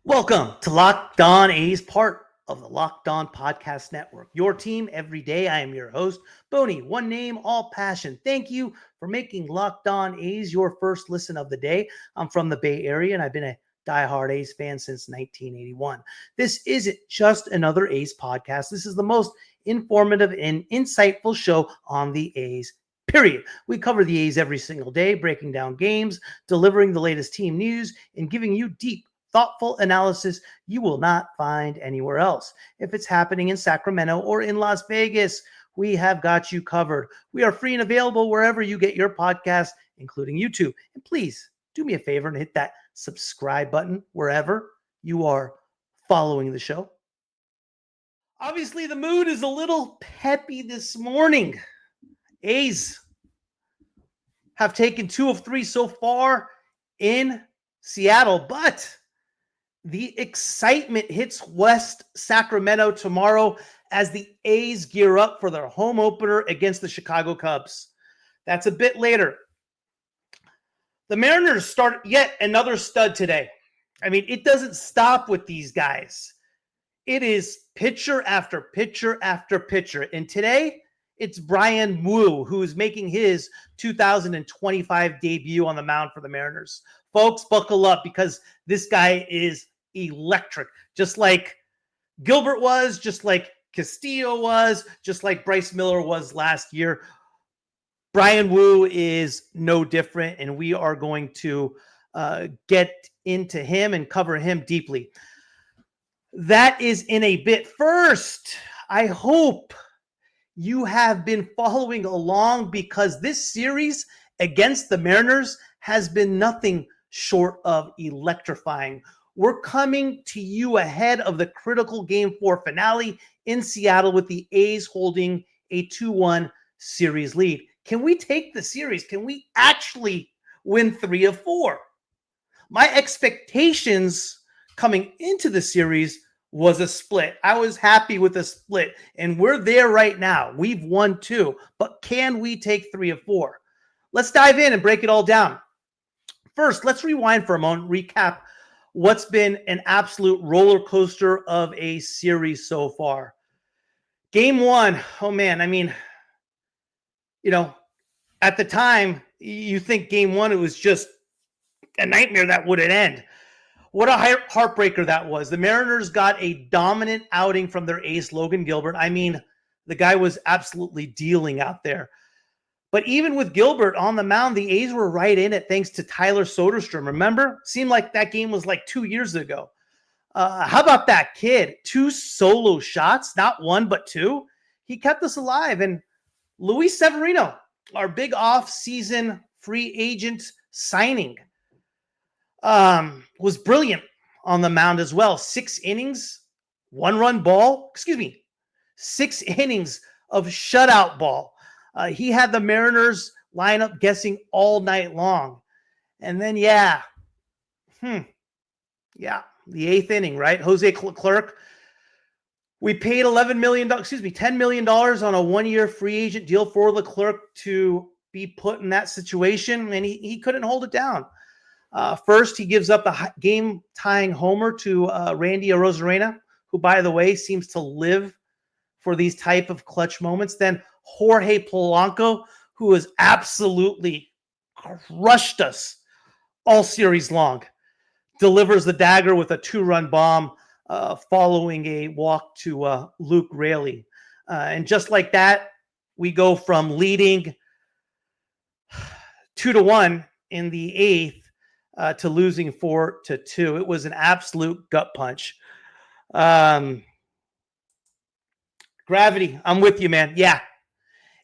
Welcome to Locked On A's, part of the Locked On Podcast Network. Your team every day. I am your host, Boney. One name, all passion. Thank you for making Locked On A's your first listen of the day. I'm from the Bay Area, and I've been a diehard A's fan since 1981. This isn't just another A's podcast. This is the most informative and insightful show on the A's, period. We cover the A's every single day, breaking down games, delivering the latest team news, and giving you deep, thoughtful analysis you will not find anywhere else. If it's happening in Sacramento or in Las Vegas, we have got you covered. We are free and available wherever you get your podcast, including YouTube. And please do me a favor and hit that subscribe button wherever you are following the show. Obviously, the mood is a little peppy this morning. A's have taken 2 of 3 so far in Seattle, but the excitement hits West Sacramento tomorrow as the A's gear up for their home opener against the Chicago Cubs. That's a bit later. The Mariners start yet another stud today. I mean, it doesn't stop with these guys. It is pitcher after pitcher after pitcher. And today, it's Bryan Woo who is making his 2025 debut on the mound for the Mariners. Folks, buckle up because this guy is electric. Just like Gilbert was, just like Castillo was, just like Bryce Miller was last year. Bryan Woo is no different, and we are going to get into him and cover him deeply. That is in a bit. First, I hope you have been following along because this series against the Mariners has been nothing short of electrifying. We're coming to you ahead of the critical Game 4 finale in Seattle with the A's holding a 2-1 series lead. Can we take the series? Can we actually win 3 of 4? My expectations coming into the series was a split. I was happy with a split, and we're there right now. We've won 2, but can we take 3 of 4? Let's dive in and break it all down. First, let's rewind for a moment, recap what's been an absolute roller coaster of a series so far. Game 1, oh man, I mean, at the time, you think Game 1, it was just a nightmare that wouldn't end. What a heartbreaker that was. The Mariners got a dominant outing from their ace, Logan Gilbert. I mean, the guy was absolutely dealing out there. But even with Gilbert on the mound, the A's were right in it thanks to Tyler Soderstrom. Remember? Seemed like that game was like 2 years ago. How about that kid? 2 solo shots, not 1, but 2. He kept us alive. And Luis Severino, our big off-season free agent signing, was brilliant on the mound as well. 6 innings, 1-run ball. 6 innings of shutout ball. He had the Mariners lineup guessing all night long. And then, the 8th inning, right? Jose Clerk. We paid $10 million on a 1-year free agent deal for Leclerc to be put in that situation, and he couldn't hold it down. First, he gives up a game-tying homer to Randy Arozarena, who, by the way, seems to live for these type of clutch moments. Then Jorge Polanco, who has absolutely crushed us all series long, delivers the dagger with a 2-run bomb following a walk to Luke Raley. And just like that, we go from leading 2-1 in the 8th to losing 4-2. It was an absolute gut punch. Gravity, I'm with you, man. Yeah,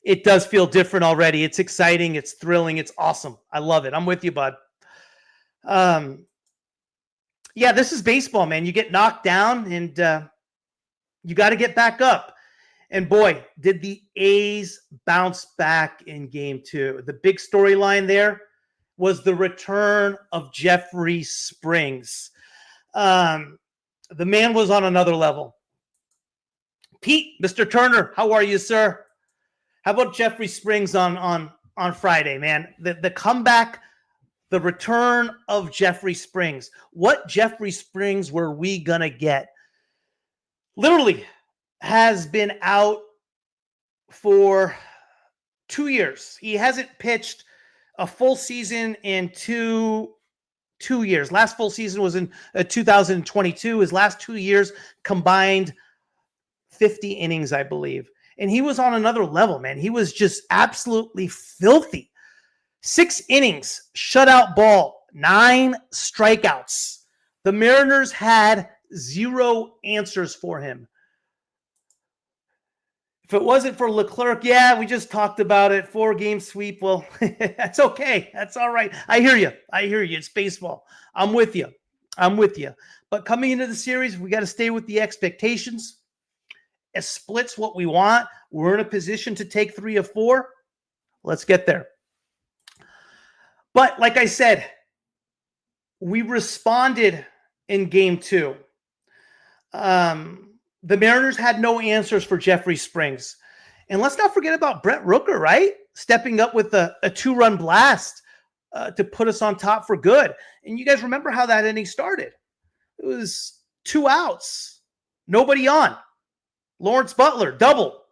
it does feel different already. It's exciting. It's thrilling. It's awesome. I love it. I'm with you, bud. This is baseball, man. You get knocked down and you got to get back up. And boy, did the A's bounce back in Game 2. The big storyline there was the return of Jeffrey Springs. The man was on another level. Pete, Mr. Turner, how are you, sir? How about Jeffrey Springs on Friday, man? The comeback the return of Jeffrey Springs. What Jeffrey Springs were we going to get? Literally has been out for 2 years. He hasn't pitched a full season in two years. Last full season was in 2022. His last 2 years combined 50 innings, I believe. And he was on another level, man. He was just absolutely filthy. 6 innings, shutout ball, 9 strikeouts. The Mariners had 0 answers for him. If it wasn't for Leclerc, yeah, we just talked about it. 4-game sweep. Well, that's okay. That's all right. I hear you. It's baseball. I'm with you. But coming into the series, we got to stay with the expectations. A split's what we want. We're in a position to take 3 of 4. Let's get there. But like I said, we responded in game 2. The Mariners had no answers for Jeffrey Springs. And let's not forget about Brent Rooker, right? Stepping up with a 2-run blast to put us on top for good. And you guys remember how that inning started. It was 2 outs, nobody on. Lawrence Butler, double.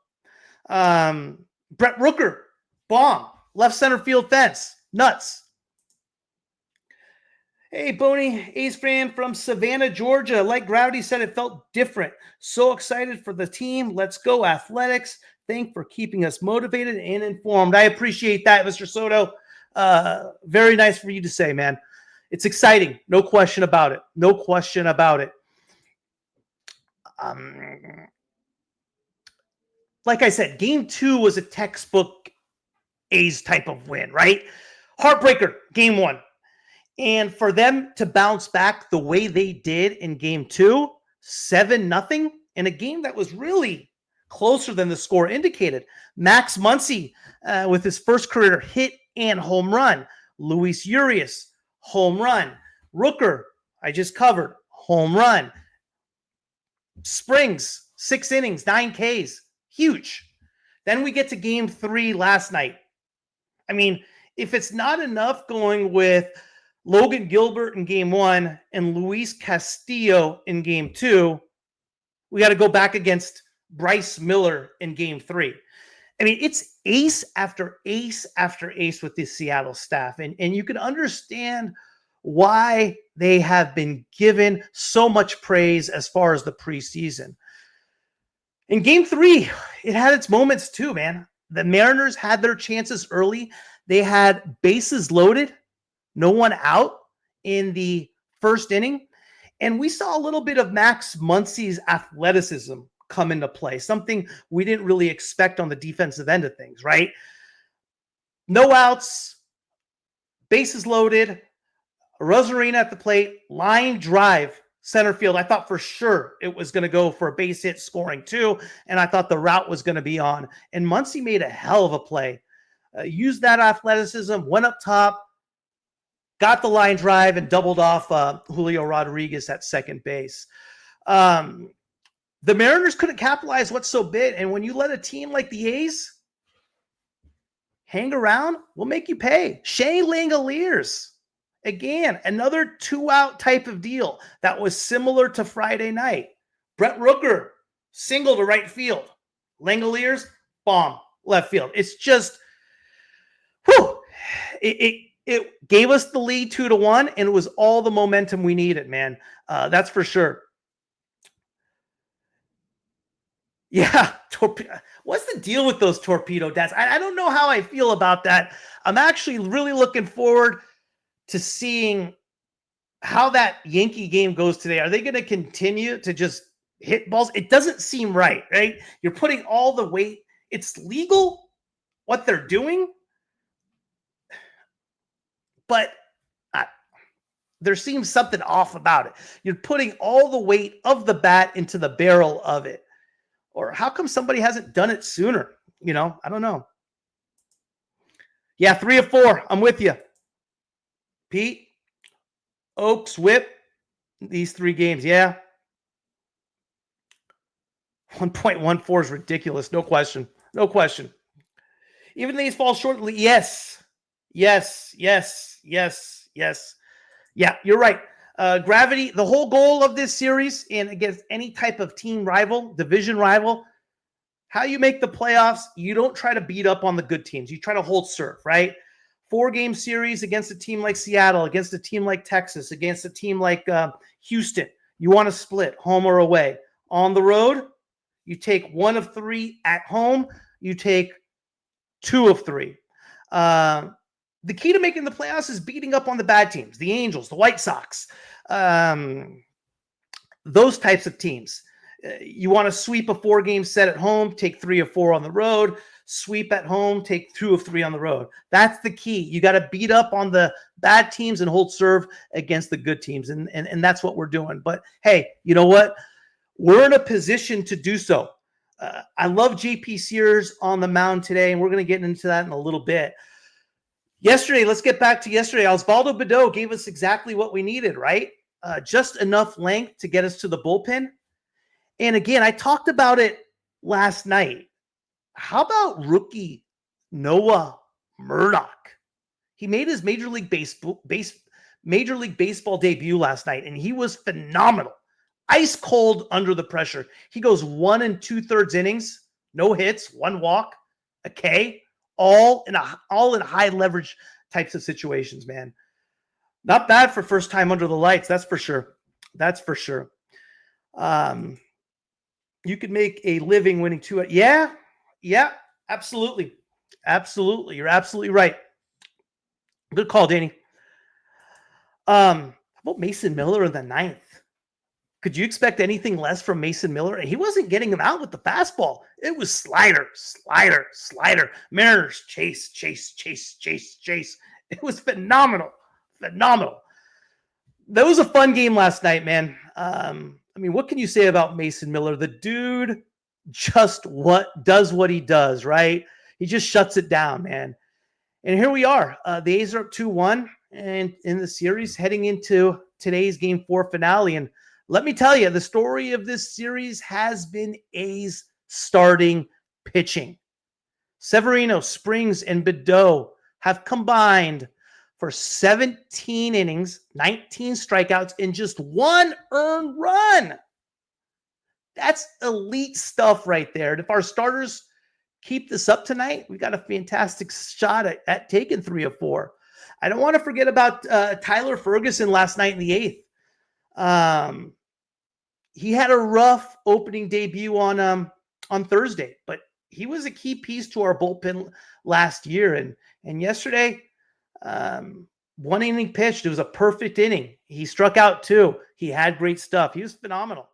Brent Rooker, bomb. Left center field fence. Nuts. Hey, Boney, A's fan from Savannah, Georgia. Like Gravity said, it felt different. So excited for the team. Let's go, Athletics. Thanks for keeping us motivated and informed. I appreciate that, Mr. Soto. Very nice for you to say, man. It's exciting. No question about it. Like I said, game 2 was a textbook A's type of win, right? Heartbreaker, game 1. And for them to bounce back the way they did in game 2, 7-0, in a game that was really closer than the score indicated. Max Muncy with his first career hit and home run. Luis Urias, home run. Rooker, I just covered, home run. Springs, 6 innings, 9 Ks. Huge. Then we get to game 3 last night. I mean, if it's not enough going with Logan Gilbert in game 1 and Luis Castillo in game 2, we got to go back against Bryce Miller in game 3. I mean, it's ace after ace after ace with the Seattle staff. And you can understand why they have been given so much praise as far as the preseason. In game 3, it had its moments too, man. The Mariners had their chances early. They had bases loaded, no one out in the first inning. And we saw a little bit of Max Muncy's athleticism come into play, something we didn't really expect on the defensive end of things, right? No outs, bases loaded, Rosarina at the plate, line drive, center field. I thought for sure it was going to go for a base hit scoring 2, and I thought the route was going to be on. And Muncy made a hell of a play. Used that athleticism, went up top, got the line drive, and doubled off Julio Rodriguez at second base. The Mariners couldn't capitalize what's so big, and when you let a team like the A's hang around, we'll make you pay. Shea Langoliers, again, another 2-out type of deal that was similar to Friday night. Brent Rooker, single to right field. Langoliers, bomb, left field. It's just, whew, it gave us the lead 2-1, and it was all the momentum we needed, man. That's for sure. Yeah, what's the deal with those torpedo dads? I don't know how I feel about that. I'm actually really looking forward to seeing how that Yankee game goes today. Are they going to continue to just hit balls? It doesn't seem right? You're putting all the weight. It's legal, what they're doing, but there seems something off about it. You're putting all the weight of the bat into the barrel of it. Or how come somebody hasn't done it sooner? I don't know. Yeah, 3 of 4. I'm with you. Pete, Oaks, Whip, these 3 games. Yeah. 1.14 is ridiculous. No question. Even these fall short. Yes. Yes. Yeah, you're right. Gravity, the whole goal of this series and against any type of team rival, division rival, how you make the playoffs, you don't try to beat up on the good teams. You try to hold serve, right? 4-game series against a team like Seattle, against a team like Texas, against a team like Houston. You want to split home or away. On the road, you take 1 of 3 at home. You take 2 of 3. The key to making the playoffs is beating up on the bad teams, the Angels, the White Sox, those types of teams. You want to sweep a 4-game set at home, take 3 of 4 on the road, sweep at home, take 2 of 3 on the road. That's the key. You got to beat up on the bad teams and hold serve against the good teams. And that's what we're doing. But hey, you know what? We're in a position to do so. I love JP Sears on the mound today, and we're going to get into that in a little bit. Yesterday, let's get back to yesterday. Osvaldo Bido gave us exactly what we needed, right? Just enough length to get us to the bullpen. And again, I talked about it last night. How about rookie Noah Murdock? He made his Major League Baseball debut last night, and he was phenomenal. Ice cold under the pressure. He goes 1 2/3 innings, no hits, 1 walk, a K, all in high leverage types of situations, man. Not bad for first time under the lights, that's for sure. That's for sure. You could make a living winning 2. Yeah, absolutely. Absolutely. You're absolutely right. Good call, Danny. How about Mason Miller in the 9th? Could you expect anything less from Mason Miller? And he wasn't getting him out with the fastball. It was slider. Mariners chase. It was phenomenal. That was a fun game last night, man. What can you say about Mason Miller? The dude just does what he does, right? He just shuts it down, man. And here we are. The A's are up 2-1 and in the series heading into today's Game 4 finale. And let me tell you, the story of this series has been A's starting pitching. Severino, Springs, and Bido have combined for 17 innings, 19 strikeouts, and just 1 earned run. That's elite stuff right there. And if our starters keep this up tonight, we got a fantastic shot at taking 3 of 4. I don't want to forget about Tyler Ferguson last night in the 8th. He had a rough opening debut on Thursday, but he was a key piece to our bullpen last year. And yesterday, 1 inning pitched. It was a perfect inning. He struck out 2. He had great stuff. He was phenomenal.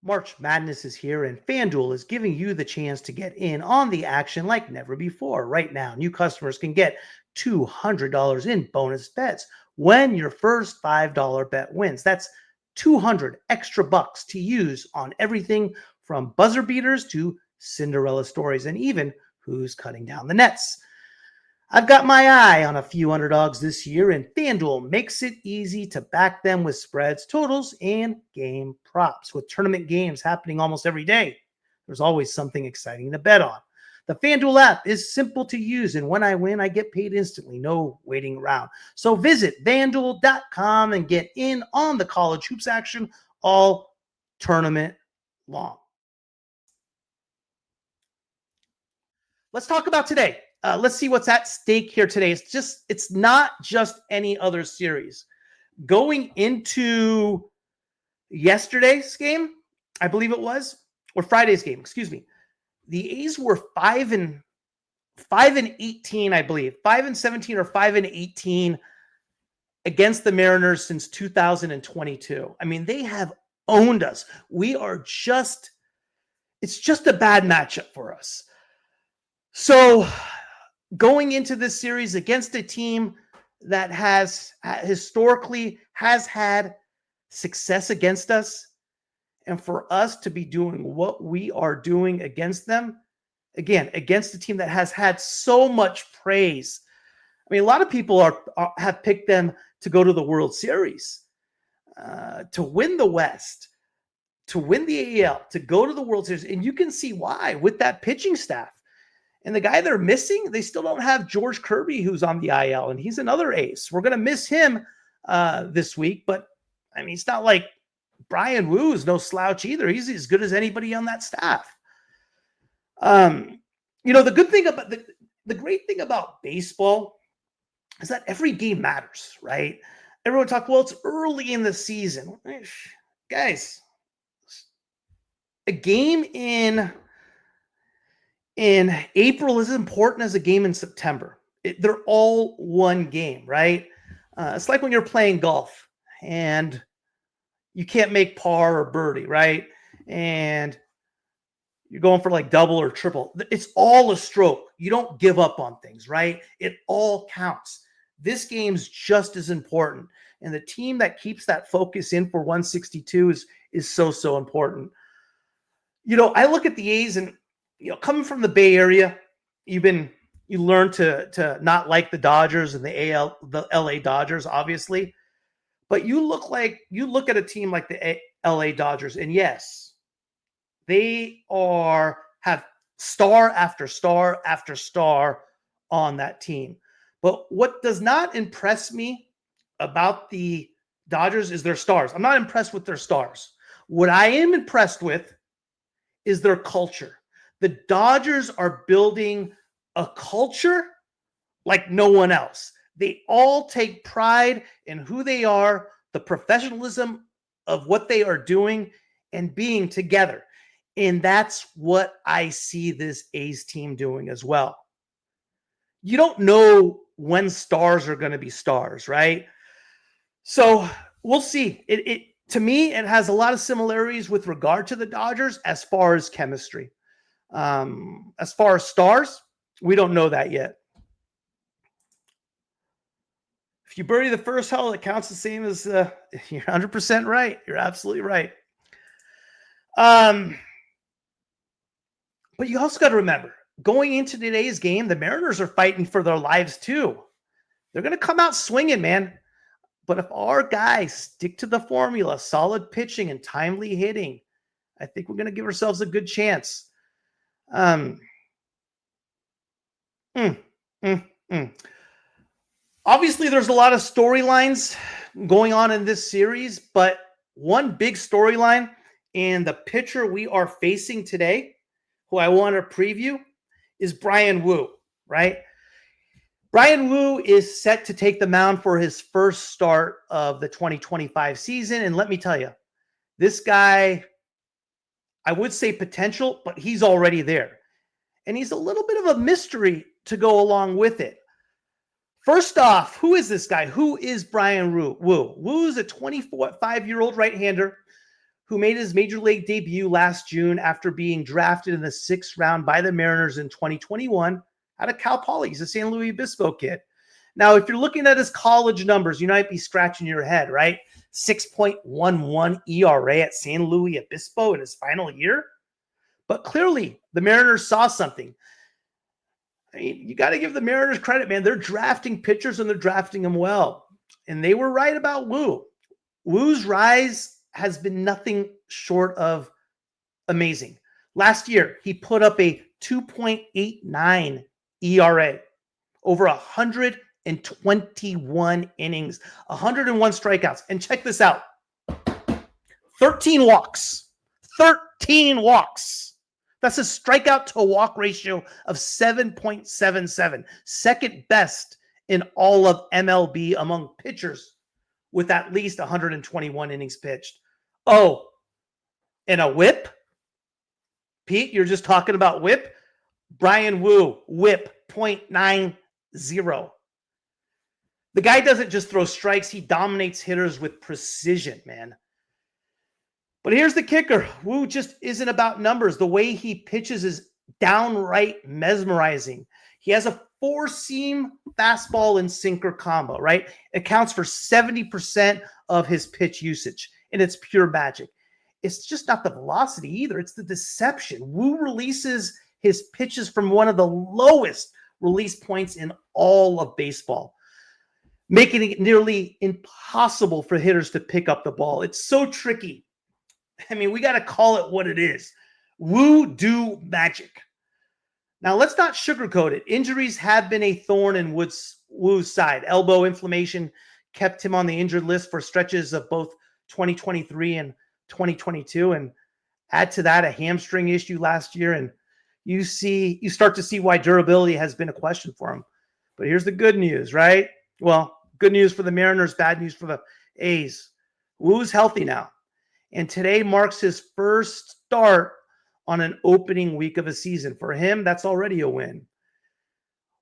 March Madness is here, and FanDuel is giving you the chance to get in on the action like never before. Right now, new customers can get $200 in bonus bets when your first $5 bet wins. That's 200 extra bucks to use on everything from buzzer beaters to Cinderella stories and even who's cutting down the nets. I've got my eye on a few underdogs this year, and FanDuel makes it easy to back them with spreads, totals, and game props. With tournament games happening almost every day, there's always something exciting to bet on. The FanDuel app is simple to use, and when I win, I get paid instantly. No waiting around. So visit FanDuel.com and get in on the college hoops action all tournament long. Let's talk about today. Let's see what's at stake here today. It's not just any other series. Going into yesterday's game, I believe it was, or Friday's game, excuse me. The A's were 5-18, I believe. 5-17 or 5-18 against the Mariners since 2022. They have owned us. It's just a bad matchup for us. So going into this series against a team that has historically had success against us, and for us to be doing what we are doing against them, again, against a team that has had so much praise. A lot of people have picked them to go to the World Series, to win the West, to win the AL, to go to the World Series. And you can see why with that pitching staff. And the guy they're missing, they still don't have George Kirby, who's on the IL, and he's another ace. We're going to miss him this week, but I mean, it's not like Bryan Woo is no slouch either. He's as good as anybody on that staff. The good thing about the great thing about baseball is that every game matters, right? Everyone talk, well, it's early in the season. Guys, a game in April is as important as a game in September. They're all one game, right? It's like when you're playing golf and you can't make par or birdie, right? And you're going for like double or triple. It's all a stroke. You don't give up on things, right? It all counts. This game's just as important. And the team that keeps that focus in for 162 is so important. I look at the A's and, coming from the Bay Area, you learn to not like the Dodgers and the LA Dodgers, obviously. But you look at a team like the LA Dodgers, and yes, they have star after star after star on that team. But what does not impress me about the Dodgers is their stars. I'm not impressed with their stars. What I am impressed with is their culture. The Dodgers are building a culture like no one else. They all take pride in who they are, the professionalism of what they are doing, and being together. And that's what I see this A's team doing as well. You don't know when stars are going to be stars, right? So we'll see. To me, it has a lot of similarities with regard to the Dodgers as far as chemistry. As far as stars, we don't know that yet. If you bury the first hole, it counts the same as you're 100% right. You're absolutely right. But you also got to remember, going into today's game, the Mariners are fighting for their lives too. They're going to come out swinging, man. But if our guys stick to the formula, solid pitching and timely hitting, I think we're going to give ourselves a good chance. Obviously, there's a lot of storylines going on in this series, but one big storyline and the pitcher we are facing today, who I want to preview, is Bryan Woo, right? Bryan Woo is set to take the mound for his first start of the 2025 season. And let me tell you, this guy, I would say potential, but he's already there. And he's a little bit of a mystery to go along with it. First off, who is this guy? Who is Bryan Woo? Woo is a 25-year-old right-hander who made his major league debut last June after being drafted in the 6th round by the Mariners in 2021 out of Cal Poly. He's a San Luis Obispo kid. Now, if you're looking at his college numbers, you might be scratching your head, right? 6.11 ERA at San Luis Obispo in his final year. But clearly, the Mariners saw something. I mean, you got to give the Mariners credit, man. They're drafting pitchers and they're drafting them well. And they were right about Woo. Woo's rise has been nothing short of amazing. Last year, he put up a 2.89 ERA, over 121 innings, 101 strikeouts. And check this out. 13 walks. 13 walks. That's a strikeout to walk ratio of 7.77, second best in all of MLB among pitchers with at least 121 innings pitched. Oh, and a whip? Pete, you're just talking about whip? Bryan Woo, whip, 0.90. The guy doesn't just throw strikes. He dominates hitters with precision, man. But here's the kicker. Woo just isn't about numbers. The way he pitches is downright mesmerizing. He has a 4-seam fastball and sinker combo, right? It accounts for 70% of his pitch usage, and it's pure magic. It's just not the velocity either. It's the deception. Woo releases his pitches from one of the lowest release points in all of baseball, making it nearly impossible for hitters to pick up the ball. It's so tricky. I mean, we got to call it what it is. Woo do magic. Now, let's not sugarcoat it. Injuries have been a thorn in Woo's side. Elbow inflammation kept him on the injured list for stretches of both 2023 and 2022. And add to that a hamstring issue last year, and you start to see why durability has been a question for him. But here's the good news, right? Well, good news for the Mariners, bad news for the A's. Woo's healthy now, and today marks his first start on an opening week of a season. For him, that's already a win.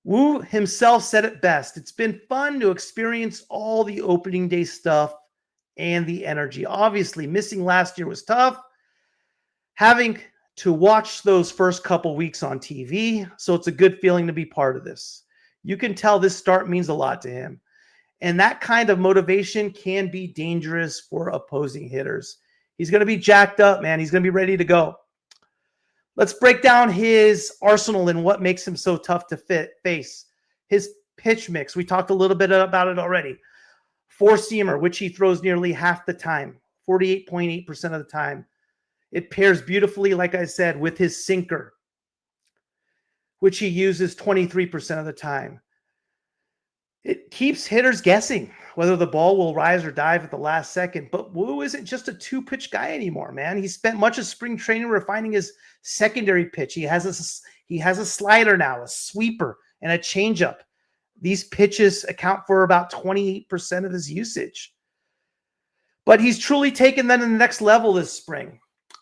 Woo himself said it best. It's been fun to experience all the opening day stuff and the energy. Obviously, missing last year was tough. Having to watch those first couple weeks on TV, so it's a good feeling to be part of this. You can tell this start means a lot to him. And that kind of motivation can be dangerous for opposing hitters. He's going to be jacked up, man. He's going to be ready to go. Let's break down his arsenal and what makes him so tough to face. His pitch mix. We talked a little bit about it already. Four-seamer, which he throws nearly half the time, 48.8% of the time. It pairs beautifully, like I said, with his sinker, which he uses 23% of the time. It keeps hitters guessing whether the ball will rise or dive at the last second. But Woo isn't just a two-pitch guy anymore, man. He spent much of spring training refining his secondary pitch. He has a slider now, a sweeper, and a changeup. These pitches account for about 28% of his usage. But he's truly taken them to the next level this spring.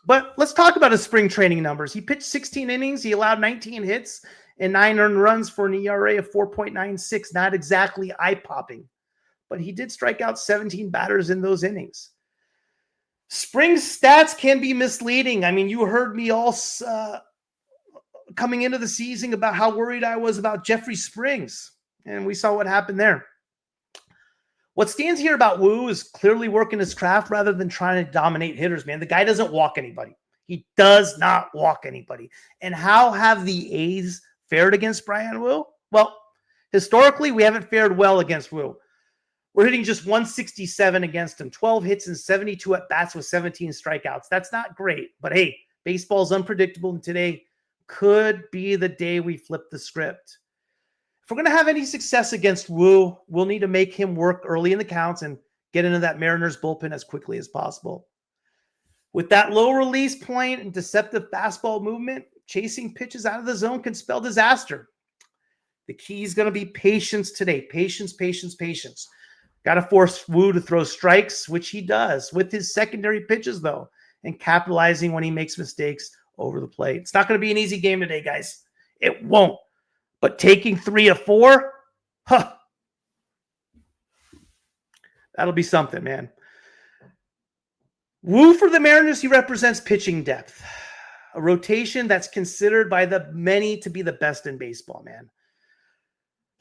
But let's talk about his spring training numbers. He pitched 16 innings. He allowed 19 hits and 9 earned runs for an ERA of 4.96. Not exactly eye-popping, but he did strike out 17 batters in those innings. Spring stats can be misleading. I mean, you heard me all coming into the season about how worried I was about Jeffrey Springs, and we saw what happened there. What stands here about Woo is clearly working his craft rather than trying to dominate hitters, man. The guy doesn't walk anybody. He does not walk anybody. And how have the A's fared against Bryan Woo? Well, historically, we haven't fared well against Woo. We're hitting just 167 against him, 12 hits and 72 at-bats with 17 strikeouts. That's not great, but hey, baseball's unpredictable, and today could be the day we flip the script. If we're going to have any success against Woo, we'll need to make him work early in the counts and get into that Mariners bullpen as quickly as possible. With that low release point and deceptive fastball movement, chasing pitches out of the zone can spell disaster. The key is going to be patience today. Patience. Got to force Woo to throw strikes, which he does with his secondary pitches, though, and capitalizing when he makes mistakes over the plate. It's not going to be an easy game today, guys. It won't. But taking 3 of 4, that'll be something, man. Woo for the Mariners, he represents pitching depth, a rotation that's considered by the many to be the best in baseball, man.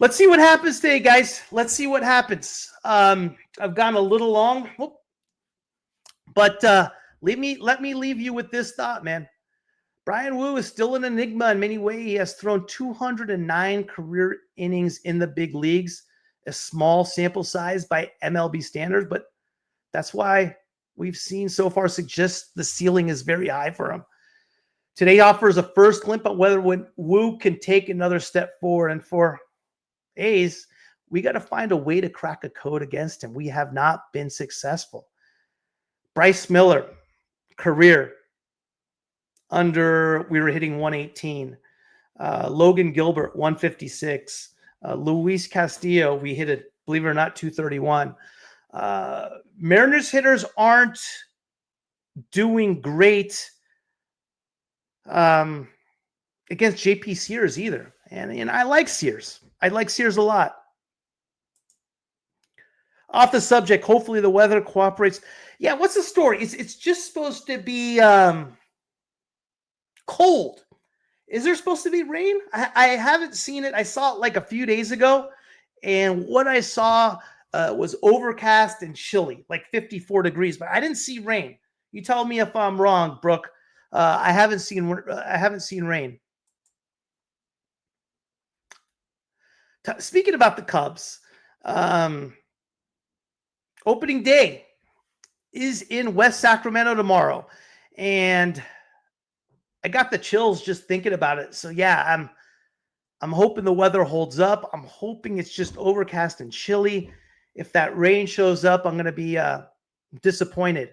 Let's see what happens today, guys. Let's see what happens. I've gone a little long, but let me leave you with this thought, man. Bryan Woo is still an enigma in many ways. He has thrown 209 career innings in the big leagues, a small sample size by MLB standards, but that's why we've seen so far suggests the ceiling is very high for him. Today offers a first glimpse at whether Woo can take another step forward, and for A's, we got to find a way to crack a code against him. We have not been successful. Bryce Miller, career, we were hitting 118. Logan Gilbert, 156. Luis Castillo, we hit it, believe it or not, 231. Mariners hitters aren't doing great against JP Sears either. And I like Sears. I like Sears a lot. Off the subject, hopefully the weather cooperates. Yeah, what's the story? It's just supposed to be cold. Is there supposed to be rain? I haven't seen it. I saw it like a few days ago, and what I saw was overcast and chilly, like 54 degrees, but I didn't see rain. You tell me if I'm wrong, Brooke. I haven't seen rain. Speaking about the Cubs, opening day is in West Sacramento tomorrow, and I got the chills just thinking about it. So yeah, I'm hoping the weather holds up. I'm hoping it's just overcast and chilly. If that rain shows up, I'm going to be disappointed.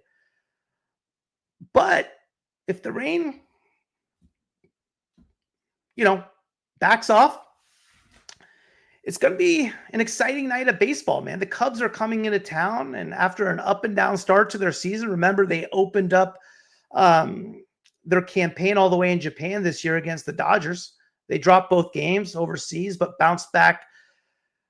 But if the rain, backs off, it's going to be an exciting night of baseball, man. The Cubs are coming into town, and after an up and down start to their season, remember they opened up their campaign all the way in Japan this year against the Dodgers. They dropped both games overseas, but bounced back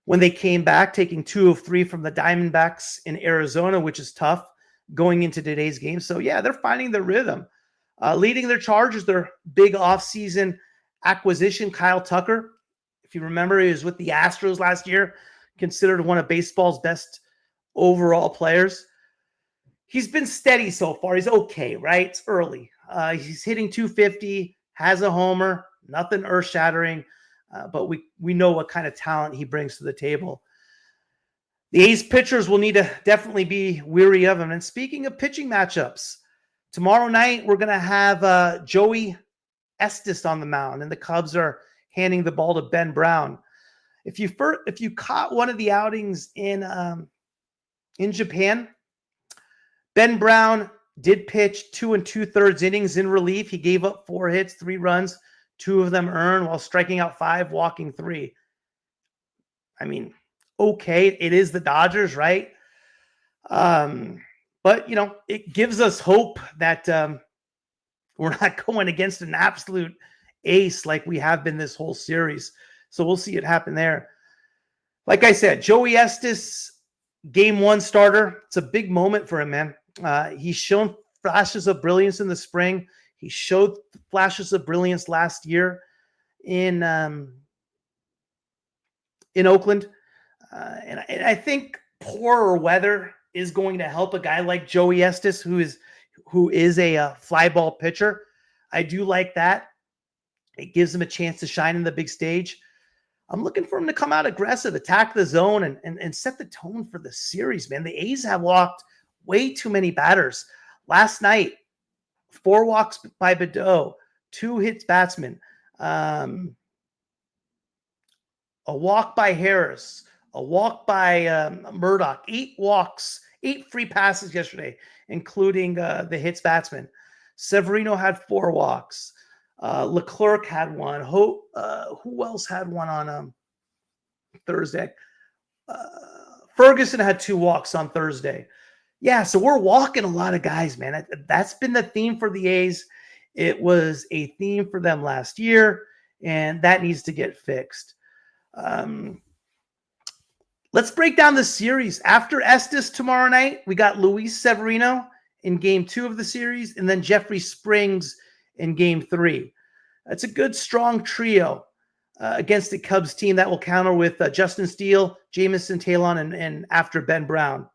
when they came back, taking 2 of 3 from the Diamondbacks in Arizona, which is tough going into today's game. So, yeah, they're finding their rhythm. Leading their charge is their big offseason acquisition, Kyle Tucker. If you remember, he was with the Astros last year, considered one of baseball's best overall players. He's been steady so far. He's okay, right? It's early. He's hitting 250, has a homer, nothing earth-shattering, but we know what kind of talent he brings to the table. The A's pitchers will need to definitely be weary of him. And speaking of pitching matchups, tomorrow night we're going to have Joey Estes on the mound, and the Cubs are handing the ball to Ben Brown. If you caught one of the outings in Japan, Ben Brown did pitch 2 2/3 innings in relief. He gave up 4 hits, 3 runs, 2 of them earned, while striking out 5, walking 3. I mean, okay, it is the Dodgers, right? But it gives us hope that we're not going against an absolute ace like we have been this whole series. So we'll see it happen there. Like I said, Joey Estes, game 1 starter. It's a big moment for him, man. He's shown flashes of brilliance in the spring. He showed flashes of brilliance last year in Oakland. And I think poorer weather is going to help a guy like Joey Estes, who is a fly ball pitcher. I do like that. It gives him a chance to shine in the big stage. I'm looking for him to come out aggressive, attack the zone, and set the tone for the series, man. The A's have walked way too many batters. Last night, 4 walks by Bido, 2 hits batsmen, a walk by Harris, a walk by Murdoch, 8 walks, 8 free passes yesterday, including the hits batsman. Severino had 4 walks. Leclerc had 1. Who else had 1 on Thursday? Ferguson had 2 walks on Thursday. Yeah, so we're walking a lot of guys, man. That's been the theme for the A's. It was a theme for them last year, and that needs to get fixed. Let's break down the series. After Estes tomorrow night, we got Luis Severino in game 2 of the series, and then Jeffrey Springs in game 3. That's a good, strong trio against the Cubs team that will counter with Justin Steele, Jamison Talon, and after Ben Brown.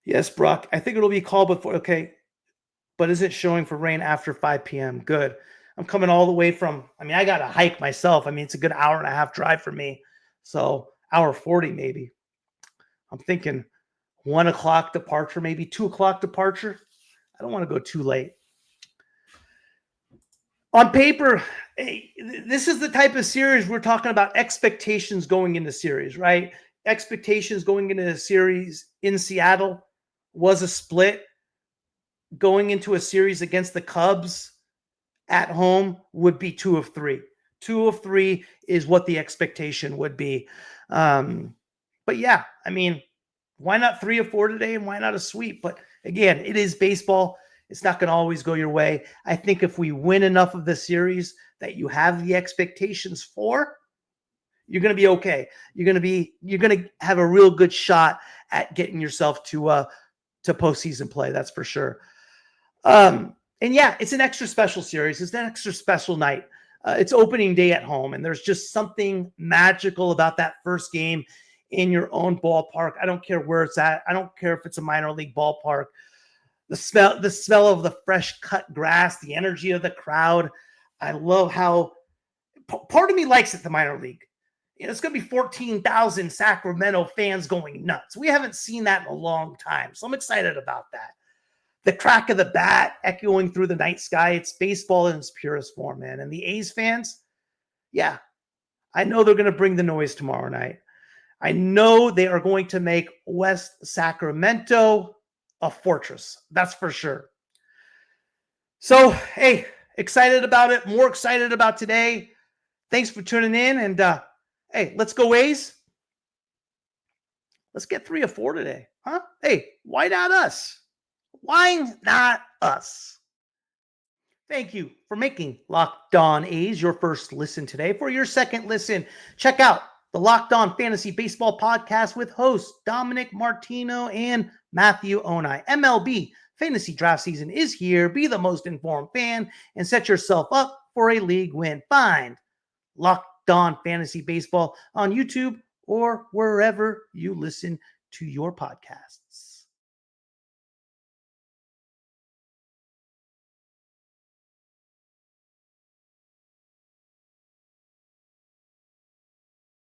Yes, Brock, I think it'll be called before. Okay, but is it showing for rain after 5 p.m.? Good. I'm coming all the way from, I got to hike myself. It's a good hour and a half drive for me. So hour 40 maybe. I'm thinking 1 o'clock departure, maybe 2 o'clock departure. I don't want to go too late. On paper, this is the type of series we're talking about, expectations going into series, right? Expectations going into the series in Seattle was a split. Going into a series against the Cubs at home would be 2 of 3. 2 of 3 is what the expectation would be. But yeah, why not 3 of 4 today, and why not a sweep? But again, it is baseball. It's not going to always go your way. I think if we win enough of the series that you have the expectations for, you're going to be okay. You're going to have a real good shot at getting yourself to postseason play. That's for sure. And yeah, it's an extra special series. It's an extra special night. It's opening day at home, and there's just something magical about that first game in your own ballpark. I don't care where it's at. I don't care if it's a minor league ballpark. The smell of the fresh cut grass, the energy of the crowd. I love how part of me likes it, the minor league. It's going to be 14,000 Sacramento fans going nuts. We haven't seen that in a long time, so I'm excited about that. the crack of the bat echoing through the night sky. It's baseball in its purest form, man. And the A's fans, yeah, I know they're going to bring the noise tomorrow night. I know they are going to make West Sacramento a fortress. That's for sure. So, hey, excited about it. More excited about today. Thanks for tuning in. And hey, let's go A's. Let's get 3 or 4 today. Huh? Hey, why not us? Why not us? Thank you for making Locked On A's your first listen today. For your second listen, check out the Locked On Fantasy Baseball Podcast with hosts Dominic Martino and Matthew Onai. MLB fantasy draft season is here. Be the most informed fan and set yourself up for a league win. Find Locked On Fantasy Baseball on YouTube or wherever you listen to your podcast.